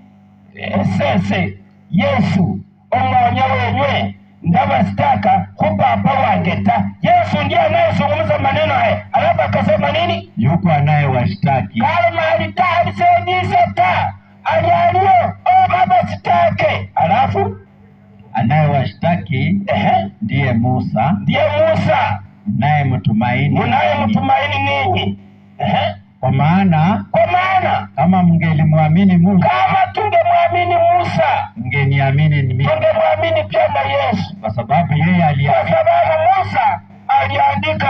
sese Yesu omwonya wenywe ndabasitaka ku Baba wangeta. Yesu ndiye anayezungumza maneno haya, alafu akasema nini? Yuko anayewashtaki. Kama alitaliseta alialio Baba sitake, alafu anayewashtaki ndiye Musa, mnayemtumaini ninyi. Kwa maana kama mngelimwamini Musa, kama tungemwamini Musa, mngeniamini mimi, tungemwamini pia na Yesu, kwa sababu yeye Musa aliandika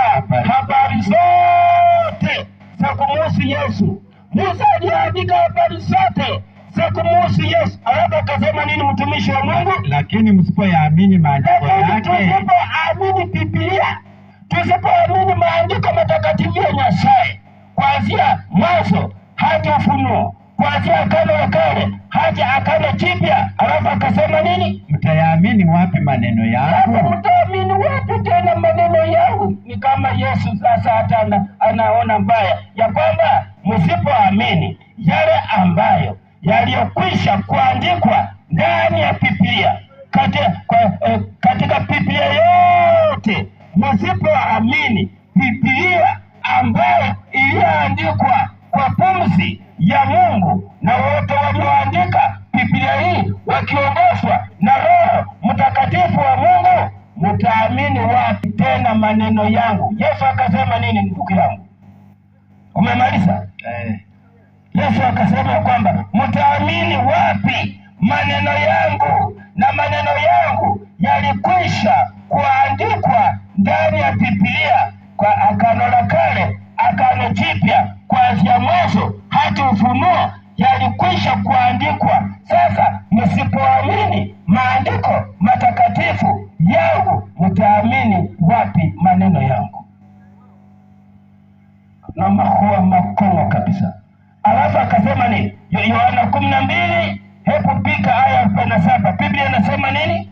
habari zote za kumuhusu Yesu. Musa aliandika habari zote za kumuhusu Yesu. Alafu akasema nini mtumishi wa Mungu? Lakini msipoyaamini maandiko yake, tusipoamini Biblia, tusipoamini maandiko matakatifu ya Nyasaye, kuanzia Mwanzo hadi Ufunuo, kuanzia Agano la Kale hadi Agano Jipya, alafu akasema nini? Mtayaamini wapi maneno yangu? Mtaamini wapi tena maneno yangu? Ni kama Yesu sasa hata anaona mbaya ya kwamba msipoamini yale ambayo yaliyokwisha kuandikwa ndani ya Biblia, katika Biblia yote, msipoamini Biblia ambayo iliyoandikwa kwa pumzi ya Mungu, na wote walioandika Biblia hii wakiongozwa na Roho Mtakatifu wa Mungu, mtaamini wapi? tena maneno yangu. Yesu akasema nini ndugu yangu? Umemaliza? Yesu akasema kwamba mtaamini wapi maneno yangu? Na maneno yangu yalikwisha kuandikwa ndani ya Biblia, kwa Agano la Kale, Agano Jipya, kuanzia Mwanzo hadi Ufunuo yalikwisha kuandikwa. Sasa msipoamini maandiko matakatifu yangu, mtaamini wapi maneno yangu? Na mahua makongo kabisa. Alafu akasema nini? Yohana 12, hebu pika aya 47. Biblia inasema nini?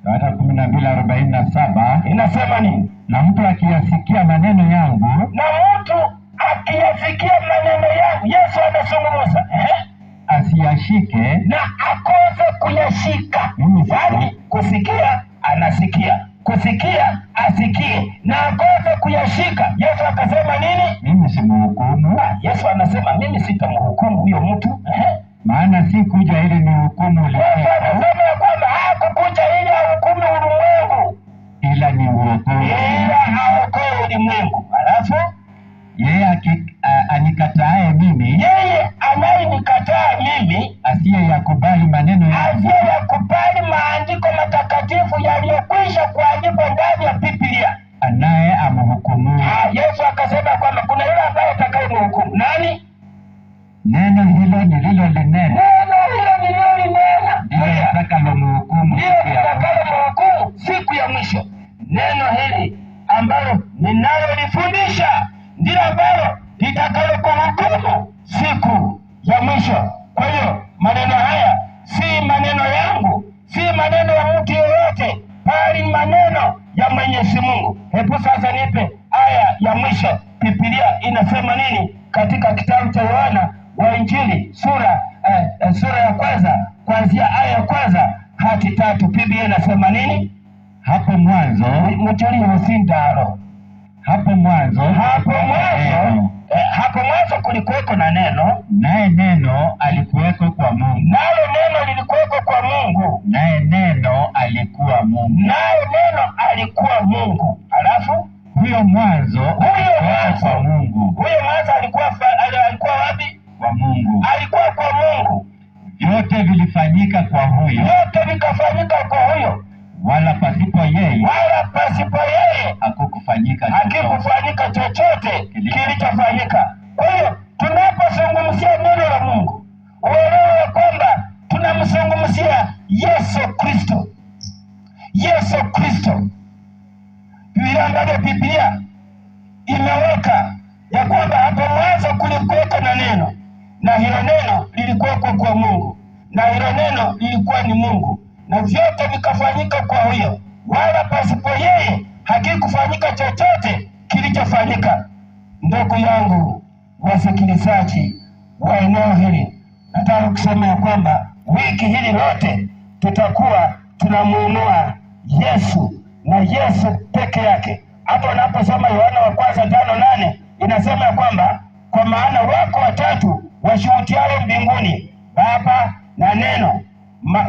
Yohana 12:47 inasema nini? Na mtu akiyasikia maneno yangu, na mtu akiyasikia maneno yangu, Yesu anazungumza, asiyashike na akose kuyashika. Yaani kusikia anasikia, kusikia asikie, na akose kuyashika. Yesu akasema nini? Mimi simhukumu. Yesu anasema mimi sitamhukumu huyo mtu, maana si kuja ili nihukumu ulimwengu. Yesu anasema kwamba hakukuja ili ahukumu ulimwengu, ila ni uokoe, ila aokoe ulimwengu. Alafu yeye anikatae mimi, yeye anayenikataa mimi, asiyeyakubali maneno yangu, asiyeyakubali maandiko matakatifu yaliyokwisha kuandikwa ndani ya Biblia, anaye amhukumu. Yesu akasema kwamba kuna yule ambaye atakayemhukumu. Nani? Neno hilo nililolinena, neno hilo nililolinena ndilo litakalomhukumu, ndilo litakalomhukumu siku ya mwisho. Neno hili ambalo ninalolifundisha ndilo ambalo litakalokuhukumu siku ya mwisho. Kwa hiyo maneno haya si maneno yangu, si maneno ya mtu yeyote, bali maneno ya Mwenyezi Mungu. Hebu sasa nipe aya ya mwisho. Biblia inasema nini katika kitabu cha Yohana wa Injili sura ya kwanza kuanzia aya ya kwanza hadi 3? Biblia inasema nini? Hapo mwanzo mtuli usindaro. Hapo mwanzo kulikuweko na neno, naye neno alikuweko kwa Mungu, nalo neno lilikuweko kwa Mungu, naye neno alikuwa Mungu, naye neno alikuwa Mungu. Alafu huyo mwanzo kwa Mungu. Huyo mwanzo alikuwa wapi? Kwa Mungu. Alikuwa kwa Mungu. Vyote vilifanyika kwa huyo, vyote vikafanyika kwa huyo, wala pasipo yeye hakikufanyika chochote kilichofanyika. Kwa hiyo tunapozungumzia neno la Mungu, uelewe kwamba tunamzungumzia Yesu Kristo. Yesu Kristo. Vile Biblia imeweka ya kwamba hapo mwanzo kulikuwa na neno, na hilo neno lilikuwa kwa Mungu, na hilo neno lilikuwa ni Mungu, na vyote vikafanyika kwa huyo, wala pasipo yeye hakikufanyika chochote kilichofanyika. Ndugu yangu wasikilizaji wa eneo hili, nataka kusema ya kwamba wiki hili lote tutakuwa tunamuinua Yesu na Yesu peke yake. Hapo unaposoma Yohana wa kwanza 5:8 inasema ya kwamba kwa maana wako watatu washuhudiao mbinguni, Baba na Neno.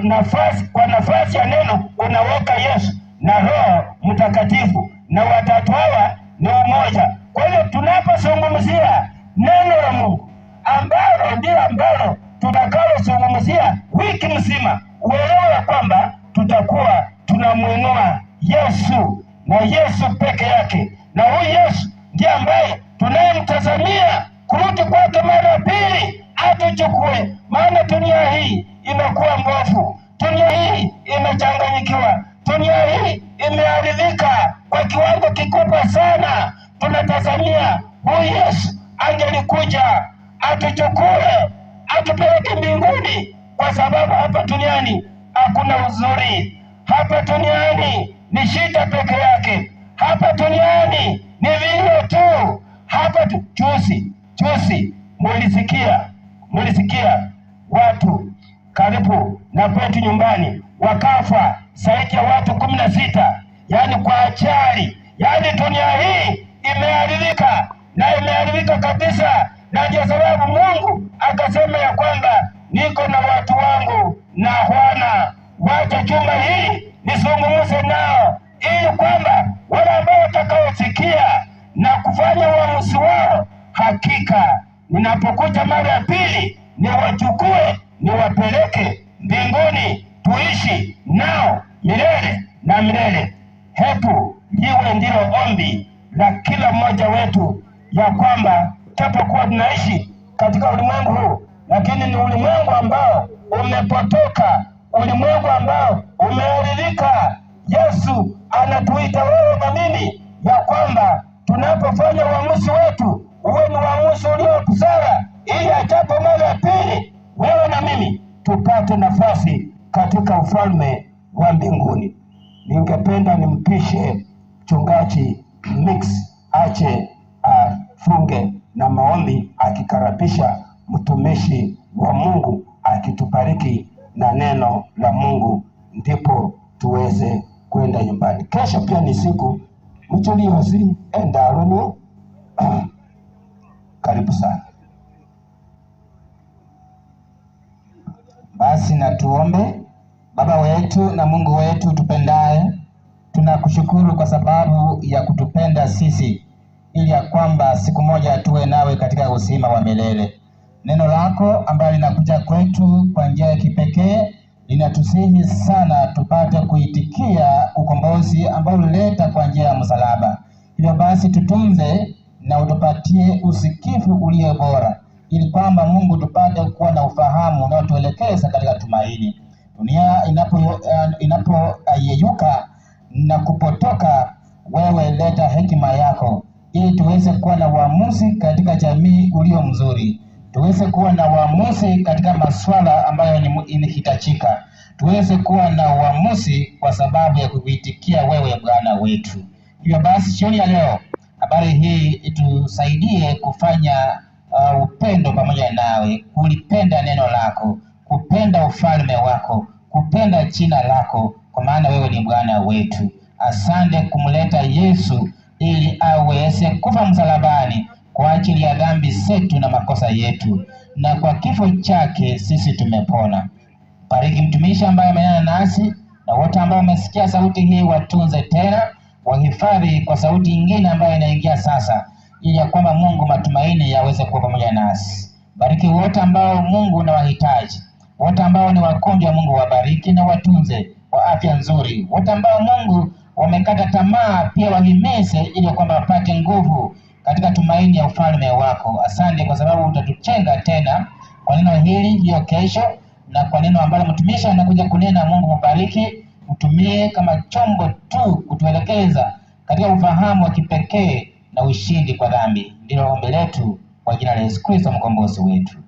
Nafasi ya neno unaweka Yesu na Roho Mtakatifu, na watatu hawa ni umoja. Kwa hiyo tunapozungumzia neno la Mungu ambalo ndilo ambalo tutakalozungumzia wiki mzima, uelewe kwamba tutakuwa tunamuinua Yesu na Yesu peke yake, na huyu Yesu ndiye ambaye tunayemtazamia kurudi kwake mara ya pili atuchukue. Maana dunia hii imekuwa mbovu, dunia hii imechanganyikiwa, dunia hii imeharibika kwa kiwango kikubwa sana. Tunatazamia huyu Yesu angelikuja atuchukue, atupeleke mbinguni, kwa sababu hapa duniani hakuna uzuri. Hapa duniani ni shida peke yake. Hapa duniani ni vile tu. Hapa juzi mulisikia watu karibu na kwetu nyumbani wakafa zaidi ya watu 16, yani kwa ajali. Yani dunia hii imeharibika, na imeharibika kabisa, na ndio sababu Mungu akasema ya kwamba niko na watu wangu na wacha juma hili nizungumze nao, ili kwamba wale ambao malaika ninapokuja mara ya pili, niwachukue niwapeleke mbinguni, tuishi nao milele na milele. Hebu liwe ndilo ombi la kila mmoja wetu, ya kwamba tutapokuwa tunaishi katika ulimwengu huu, lakini ni ulimwengu ambao umepotoka, ulimwengu ambao umeharibika. Yesu anatuita wewe na mimi, ya kwamba tunapofanya uamuzi wetu uwe ni uamuzi ulio busara, ili ajapo mara ya pili wewe na mimi tupate nafasi katika ufalme wa mbinguni. Ningependa nimpishe Mchungaji Mix ache afunge na maombi, akikaribisha mtumishi wa Mungu akitubariki na neno la Mungu, ndipo tuweze kwenda nyumbani. Kesho pia ni siku mchuliozi endaruni. Karibu sana. Basi na tuombe. Baba wetu na Mungu wetu tupendaye, tunakushukuru kwa sababu ya kutupenda sisi, ili ya kwamba siku moja tuwe nawe katika uzima wa milele. Neno lako ambalo linakuja kwetu kwa njia ya kipekee linatusihi sana tupate kuitikia ukombozi ambao ulileta kwa njia ya msalaba. Hivyo basi tutunze na utupatie usikifu ulio bora, ili kwamba Mungu tupate kuwa na ufahamu unaotuelekeza katika tumaini. Dunia inapoyeyuka na kupotoka, wewe leta hekima yako, ili tuweze kuwa na uamuzi katika jamii ulio mzuri. Tuweze kuwa na uamuzi katika masuala ambayo inahitajika. Tuweze kuwa na uamuzi kwa sababu ya kukuitikia wewe Bwana wetu. Hivyo basi jioni ya leo, habari hii itusaidie kufanya upendo pamoja nawe, kulipenda neno lako, kupenda ufalme wako, kupenda jina lako, kwa maana wewe ni Bwana wetu. Asante kumleta Yesu ili aweze kufa msalabani kwa ajili ya dhambi zetu na makosa yetu, na kwa kifo chake sisi tumepona. Bariki mtumishi ambaye amenena nasi, na wote ambao wamesikia sauti hii watunze tena, wahifadhi kwa sauti nyingine ambayo inaingia sasa, ili ya kwamba Mungu matumaini yaweze kuwa pamoja nasi. Bariki wote ambao Mungu unawahitaji, wote ambao ni wagonjwa Mungu wabariki na watunze kwa afya nzuri. Wote ambao Mungu wamekata tamaa pia wahimize, ili kwamba wapate nguvu katika tumaini ya ufalme wako. Asante kwa sababu utatuchenga tena kwa neno hili hiyo kesho, na kwa neno ambalo mtumishi anakuja kunena. Mungu mbariki, utumie kama chombo tu kutuelekeza katika ufahamu wa kipekee na ushindi kwa dhambi. Ndilo ombi letu kwa jina la Yesu Kristo mkombozi wetu.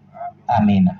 Amina.